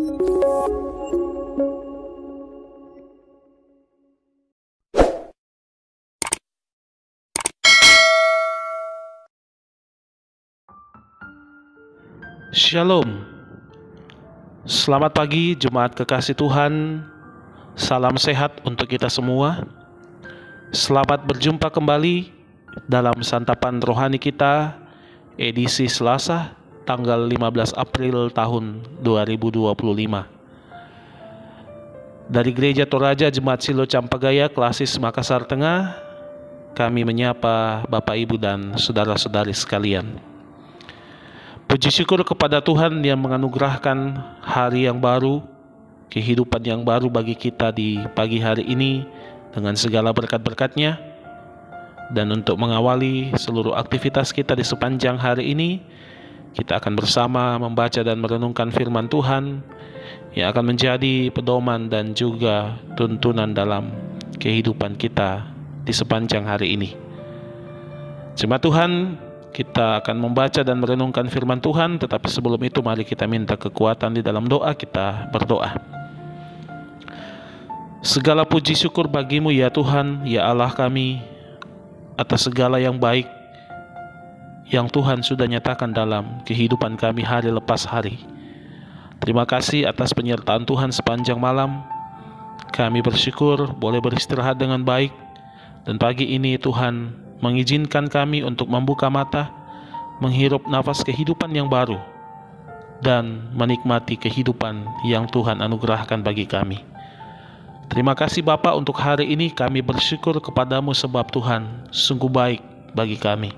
Shalom. Selamat pagi Jemaat kekasih Tuhan. Salam sehat untuk kita semua. Selamat berjumpa kembali dalam santapan rohani kita edisi Selasa tanggal 15 April tahun 2025. Dari Gereja Toraja Jemaat Silo Campagaya Klasis Makassar Tengah, kami menyapa Bapak Ibu dan saudara-saudari sekalian. Puji syukur kepada Tuhan yang menganugerahkan hari yang baru, kehidupan yang baru bagi kita di pagi hari ini dengan segala berkat-berkat-Nya. Dan untuk mengawali seluruh aktivitas kita di sepanjang hari ini, kita akan bersama membaca dan merenungkan firman Tuhan yang akan menjadi pedoman dan juga tuntunan dalam kehidupan kita di sepanjang hari ini. Jemaat Tuhan, kita akan membaca dan merenungkan firman Tuhan, tetapi sebelum itu mari kita minta kekuatan di dalam doa. Kita berdoa. Segala puji syukur bagimu ya Tuhan, ya Allah kami, atas segala yang baik yang Tuhan sudah nyatakan dalam kehidupan kami hari lepas hari. Terima kasih atas penyertaan Tuhan sepanjang malam. Kami bersyukur boleh beristirahat dengan baik, dan pagi ini Tuhan mengizinkan kami untuk membuka mata, menghirup nafas kehidupan yang baru, dan menikmati kehidupan yang Tuhan anugerahkan bagi kami. Terima kasih Bapa, untuk hari ini kami bersyukur kepadamu sebab Tuhan sungguh baik bagi kami.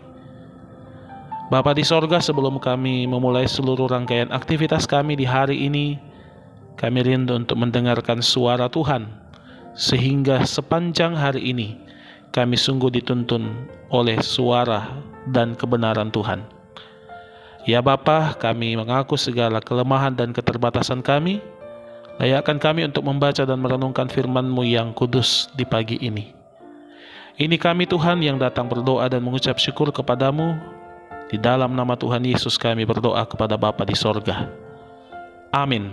Bapa di sorga, sebelum kami memulai seluruh rangkaian aktivitas kami di hari ini, kami rindu untuk mendengarkan suara Tuhan, sehingga sepanjang hari ini kami sungguh dituntun oleh suara dan kebenaran Tuhan. Ya Bapa, kami mengaku segala kelemahan dan keterbatasan kami. Layakkan kami untuk membaca dan merenungkan firman-Mu yang kudus di pagi ini. Ini kami Tuhan yang datang berdoa dan mengucap syukur kepadamu. Di dalam nama Tuhan Yesus kami berdoa kepada Bapa di sorga. Amin.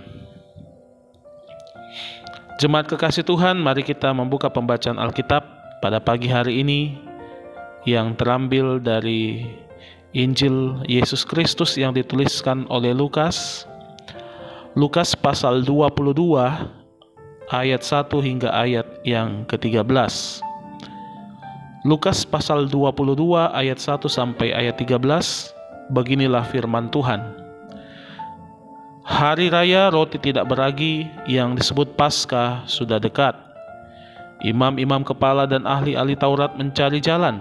Jemaat kekasih Tuhan, mari kita membuka pembacaan Alkitab pada pagi hari ini yang terambil dari Injil Yesus Kristus yang dituliskan oleh Lukas pasal 22 ayat 1 hingga ayat yang ke-13. Lukas pasal 22 ayat 1 sampai ayat 13. Beginilah firman Tuhan. Hari raya roti tidak beragi yang disebut Paskah sudah dekat. Imam-imam kepala dan ahli-ahli Taurat mencari jalan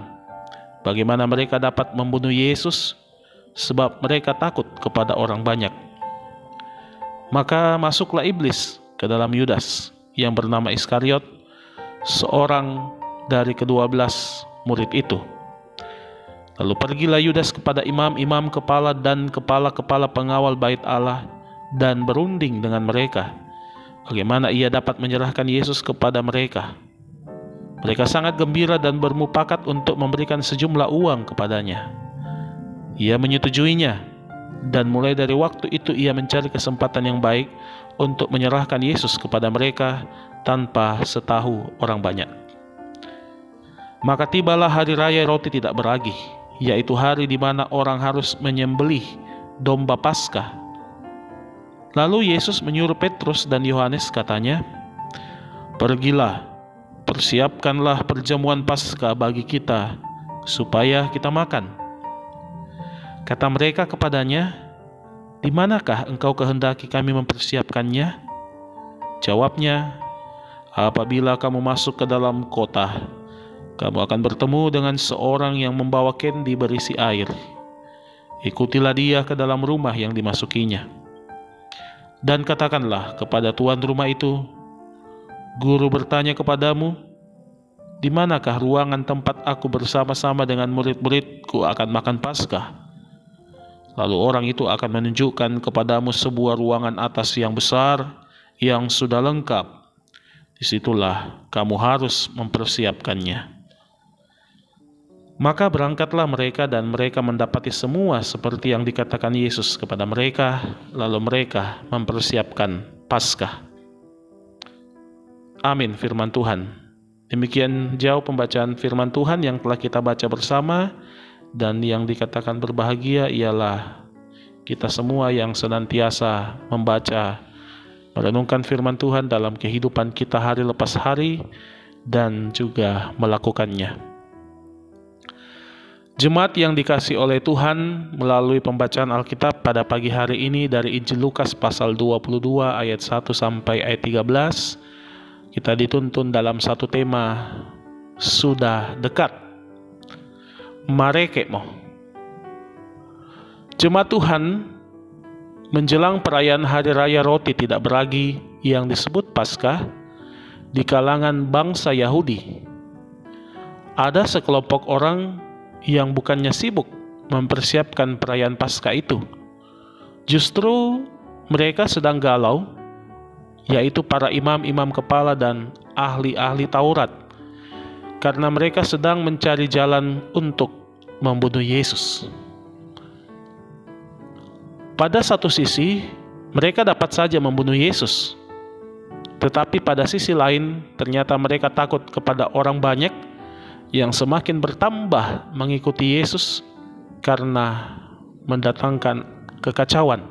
bagaimana mereka dapat membunuh Yesus, sebab mereka takut kepada orang banyak. Maka masuklah iblis ke dalam Yudas yang bernama Iskariot, seorang dari ke-12 murid itu. Lalu pergilah Yudas kepada imam-imam kepala dan kepala-kepala pengawal bait Allah dan berunding dengan mereka bagaimana ia dapat menyerahkan Yesus kepada mereka. Mereka sangat gembira dan bermupakat untuk memberikan sejumlah uang kepadanya. Ia menyetujuinya, dan mulai dari waktu itu ia mencari kesempatan yang baik untuk menyerahkan Yesus kepada mereka tanpa setahu orang banyak. Maka tibalah hari raya roti tidak beragi, yaitu hari di mana orang harus menyembelih domba Paskah. Lalu Yesus menyuruh Petrus dan Yohanes, katanya, "Pergilah, persiapkanlah perjamuan Paskah bagi kita, supaya kita makan." Kata mereka kepadanya, "Di manakah engkau kehendaki kami mempersiapkannya?" Jawabnya, "Apabila kamu masuk ke dalam kota, kamu akan bertemu dengan seorang yang membawa kendi berisi air. Ikutilah dia ke dalam rumah yang dimasukinya. Dan katakanlah kepada tuan rumah itu, Guru bertanya kepadamu, di manakah ruangan tempat aku bersama-sama dengan murid-muridku akan makan Paskah? Lalu orang itu akan menunjukkan kepadamu sebuah ruangan atas yang besar, yang sudah lengkap. Disitulah kamu harus mempersiapkannya." Maka berangkatlah mereka, dan mereka mendapati semua seperti yang dikatakan Yesus kepada mereka. Lalu mereka mempersiapkan Paskah. Amin firman Tuhan. Demikian jauh pembacaan firman Tuhan yang telah kita baca bersama, dan yang dikatakan berbahagia ialah kita semua yang senantiasa membaca, merenungkan firman Tuhan dalam kehidupan kita hari lepas hari dan juga melakukannya. Jemaat yang dikasihi oleh Tuhan, melalui pembacaan Alkitab pada pagi hari ini dari Injil Lukas pasal 22 ayat 1 sampai ayat 13, kita dituntun dalam satu tema, sudah dekat. Marekemo. Jemaat Tuhan, menjelang perayaan Hari Raya Roti Tidak Beragi yang disebut Paskah di kalangan bangsa Yahudi, ada sekelompok orang yang bukannya sibuk mempersiapkan perayaan Paskah itu. Justru mereka sedang galau, yaitu para imam-imam kepala dan ahli-ahli Taurat, karena mereka sedang mencari jalan untuk membunuh Yesus. Pada satu sisi, mereka dapat saja membunuh Yesus, tetapi pada sisi lain, ternyata mereka takut kepada orang banyak yang semakin bertambah mengikuti Yesus karena mendatangkan kekacauan.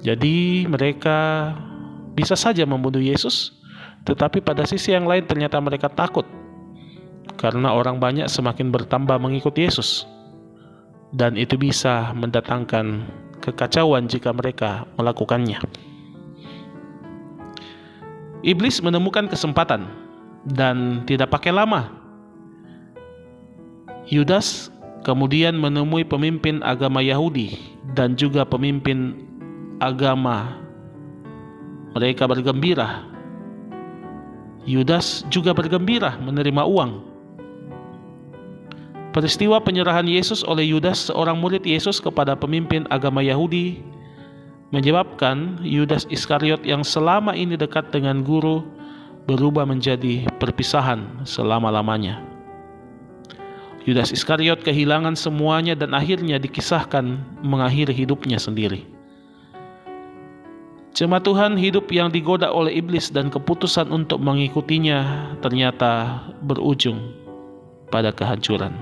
Jadi mereka bisa saja membunuh Yesus, tetapi pada sisi yang lain ternyata mereka takut karena orang banyak semakin bertambah mengikuti Yesus, dan itu bisa mendatangkan kekacauan jika mereka melakukannya. Iblis menemukan kesempatan dan tidak pakai lama. Yudas kemudian menemui pemimpin agama Yahudi dan juga pemimpin agama. Mereka bergembira. Yudas juga bergembira menerima uang. Peristiwa penyerahan Yesus oleh Yudas, seorang murid Yesus, kepada pemimpin agama Yahudi menyebabkan Yudas Iskariot yang selama ini dekat dengan guru berubah menjadi perpisahan selama-lamanya. Yudas Iskariot kehilangan semuanya dan akhirnya dikisahkan mengakhiri hidupnya sendiri. Jemaat Tuhan, hidup yang digoda oleh iblis dan keputusan untuk mengikutinya ternyata berujung pada kehancuran.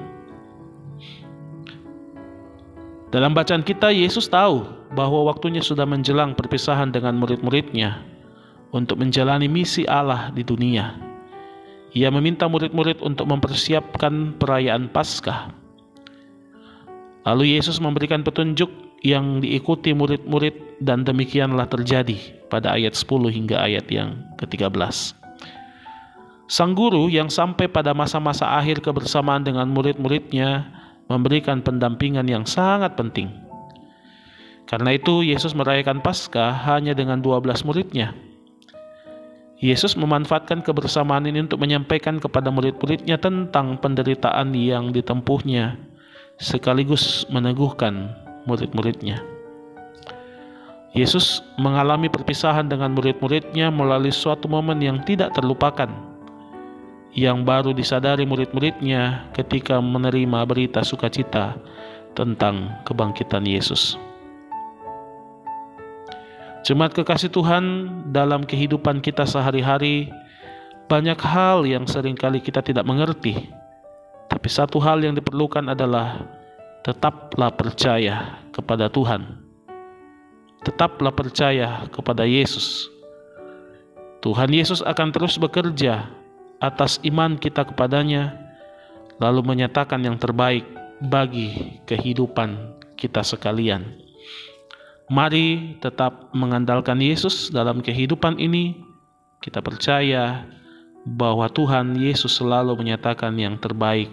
Dalam bacaan kita, Yesus tahu bahwa waktunya sudah menjelang perpisahan dengan murid-muridnya untuk menjalani misi Allah di dunia. Ia meminta murid-murid untuk mempersiapkan perayaan Paskah. Lalu Yesus memberikan petunjuk yang diikuti murid-murid, dan demikianlah terjadi pada ayat 10 hingga ayat yang ke-13. Sang guru yang sampai pada masa-masa akhir kebersamaan dengan murid-muridnya memberikan pendampingan yang sangat penting. Karena itu Yesus merayakan Paskah hanya dengan 12 muridnya. Yesus memanfaatkan kebersamaan ini untuk menyampaikan kepada murid-muridnya tentang penderitaan yang ditempuhnya, sekaligus meneguhkan murid-muridnya. Yesus mengalami perpisahan dengan murid-muridnya melalui suatu momen yang tidak terlupakan, yang baru disadari murid-muridnya ketika menerima berita sukacita tentang kebangkitan Yesus. Jemaat kekasih Tuhan, dalam kehidupan kita sehari-hari, banyak hal yang seringkali kita tidak mengerti. Tapi satu hal yang diperlukan adalah tetaplah percaya kepada Tuhan. Tetaplah percaya kepada Yesus. Tuhan Yesus akan terus bekerja atas iman kita kepadanya, lalu menyatakan yang terbaik bagi kehidupan kita sekalian. Mari tetap mengandalkan Yesus dalam kehidupan ini. Kita percaya bahwa Tuhan Yesus selalu menyatakan yang terbaik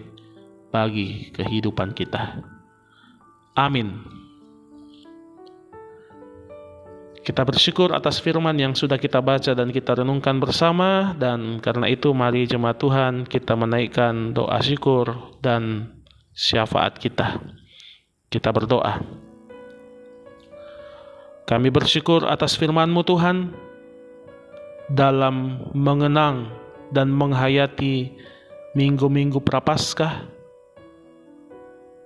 bagi kehidupan kita. Amin. Kita bersyukur atas firman yang sudah kita baca dan kita renungkan bersama, dan karena itu mari jemaat Tuhan kita menaikkan doa syukur dan syafaat kita. Kita berdoa. Kami bersyukur atas firman-Mu Tuhan, dalam mengenang dan menghayati minggu-minggu Prapaskah,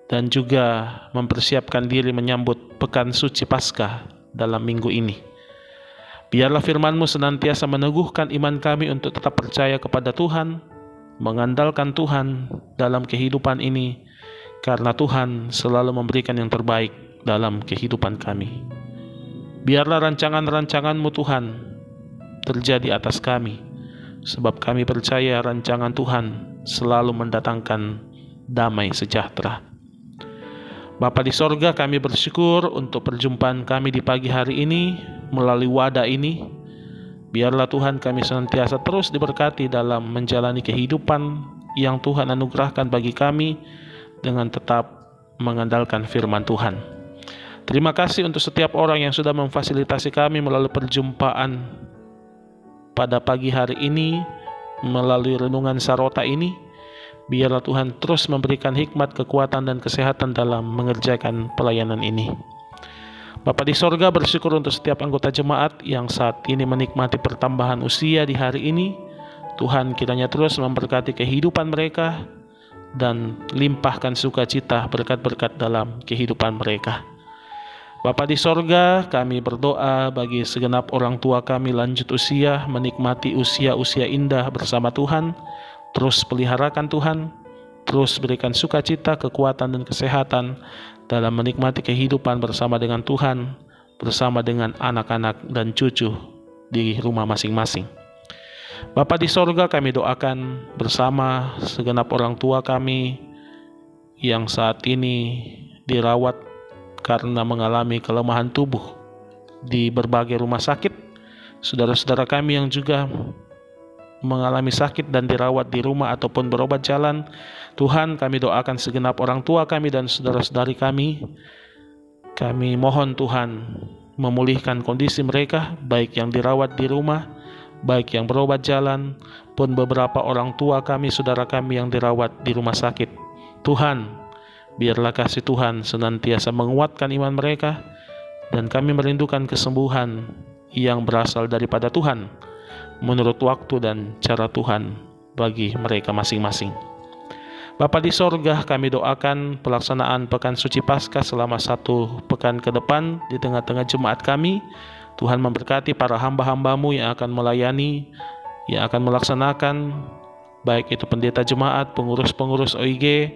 dan juga mempersiapkan diri menyambut Pekan Suci Paskah dalam minggu ini. Biarlah firman-Mu senantiasa meneguhkan iman kami untuk tetap percaya kepada Tuhan, mengandalkan Tuhan dalam kehidupan ini, karena Tuhan selalu memberikan yang terbaik dalam kehidupan kami. Biarlah rancangan-rancangan-Mu Tuhan terjadi atas kami, sebab kami percaya rancangan Tuhan selalu mendatangkan damai sejahtera. Bapa di sorga, kami bersyukur untuk perjumpaan kami di pagi hari ini melalui wadah ini. Biarlah Tuhan kami senantiasa terus diberkati dalam menjalani kehidupan yang Tuhan anugerahkan bagi kami dengan tetap mengandalkan firman Tuhan. Terima kasih untuk setiap orang yang sudah memfasilitasi kami melalui perjumpaan pada pagi hari ini, melalui renungan Sarota ini. Biarlah Tuhan terus memberikan hikmat, kekuatan, dan kesehatan dalam mengerjakan pelayanan ini. Bapa di sorga, bersyukur untuk setiap anggota jemaat yang saat ini menikmati pertambahan usia di hari ini. Tuhan kiranya terus memberkati kehidupan mereka dan limpahkan sukacita berkat-berkat dalam kehidupan mereka. Bapa di sorga, kami berdoa bagi segenap orang tua kami lanjut usia, menikmati usia-usia indah bersama Tuhan. Terus peliharakan Tuhan, terus berikan sukacita, kekuatan, dan kesehatan dalam menikmati kehidupan bersama dengan Tuhan, bersama dengan anak-anak dan cucu di rumah masing-masing. Bapa di sorga, kami doakan bersama segenap orang tua kami yang saat ini dirawat karena mengalami kelemahan tubuh di berbagai rumah sakit. Saudara-saudara kami yang juga mengalami sakit dan dirawat di rumah ataupun berobat jalan, Tuhan, kami doakan segenap orang tua kami dan saudara-saudari kami. Kami mohon Tuhan memulihkan kondisi mereka, baik yang dirawat di rumah, baik yang berobat jalan, pun beberapa orang tua kami, saudara kami yang dirawat di rumah sakit. Tuhan, biarlah kasih Tuhan senantiasa menguatkan iman mereka, dan kami merindukan kesembuhan yang berasal daripada Tuhan, menurut waktu dan cara Tuhan bagi mereka masing-masing. Bapa di sorga, kami doakan pelaksanaan Pekan Suci Paskah selama 1 pekan ke depan di tengah-tengah jemaat kami. Tuhan memberkati para hamba-hamba-Mu yang akan melayani, yang akan melaksanakan, baik itu pendeta jemaat, pengurus-pengurus OIG,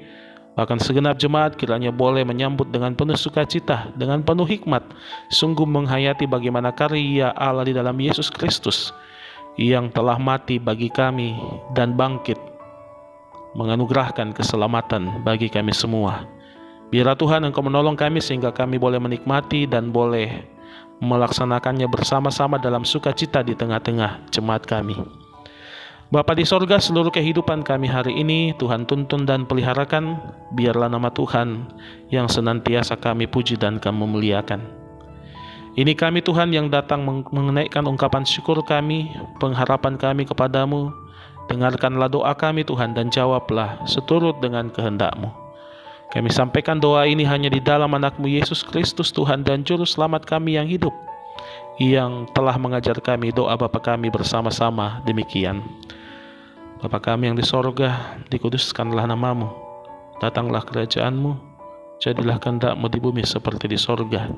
bahkan segenap jemaat kiranya boleh menyambut dengan penuh sukacita, dengan penuh hikmat, sungguh menghayati bagaimana karya Allah di dalam Yesus Kristus yang telah mati bagi kami dan bangkit menganugerahkan keselamatan bagi kami semua. Biarlah Tuhan Engkau menolong kami sehingga kami boleh menikmati dan boleh melaksanakannya bersama-sama dalam sukacita di tengah-tengah jemaat kami. Bapa di sorga, seluruh kehidupan kami hari ini Tuhan tuntun dan peliharakan. Biarlah nama Tuhan yang senantiasa kami puji dan kami muliakan. Ini kami Tuhan yang datang menaikkan ungkapan syukur kami, pengharapan kami kepadamu. Dengarkanlah doa kami Tuhan dan jawablah seturut dengan kehendak-Mu. Kami sampaikan doa ini hanya di dalam anak-Mu Yesus Kristus, Tuhan dan Juru Selamat kami yang hidup, yang telah mengajar kami doa Bapa kami bersama-sama demikian. Bapa kami yang di sorga, dikuduskanlah nama-Mu, datanglah kerajaan-Mu, jadilah kehendak-Mu di bumi seperti di sorga.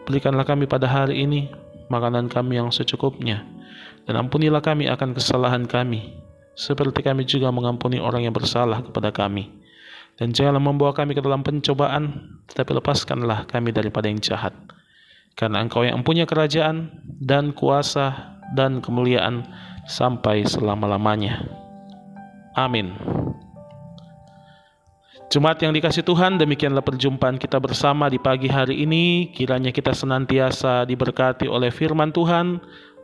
Berikanlah kami pada hari ini makanan kami yang secukupnya, dan ampunilah kami akan kesalahan kami, seperti kami juga mengampuni orang yang bersalah kepada kami. Dan janganlah membawa kami ke dalam pencobaan, tetapi lepaskanlah kami daripada yang jahat. Karena Engkau yang mempunyai kerajaan dan kuasa dan kemuliaan sampai selama-lamanya. Amin. Jemaat yang dikasihi Tuhan, demikianlah perjumpaan kita bersama di pagi hari ini. Kiranya kita senantiasa diberkati oleh firman Tuhan.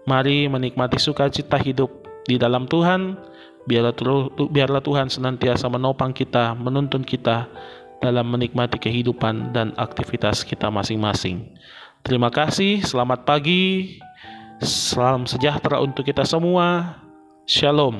Mari menikmati sukacita hidup di dalam Tuhan. Biarlah Tuhan senantiasa menopang kita, menuntun kita dalam menikmati kehidupan dan aktivitas kita masing-masing. Terima kasih, selamat pagi, salam sejahtera untuk kita semua. Shalom.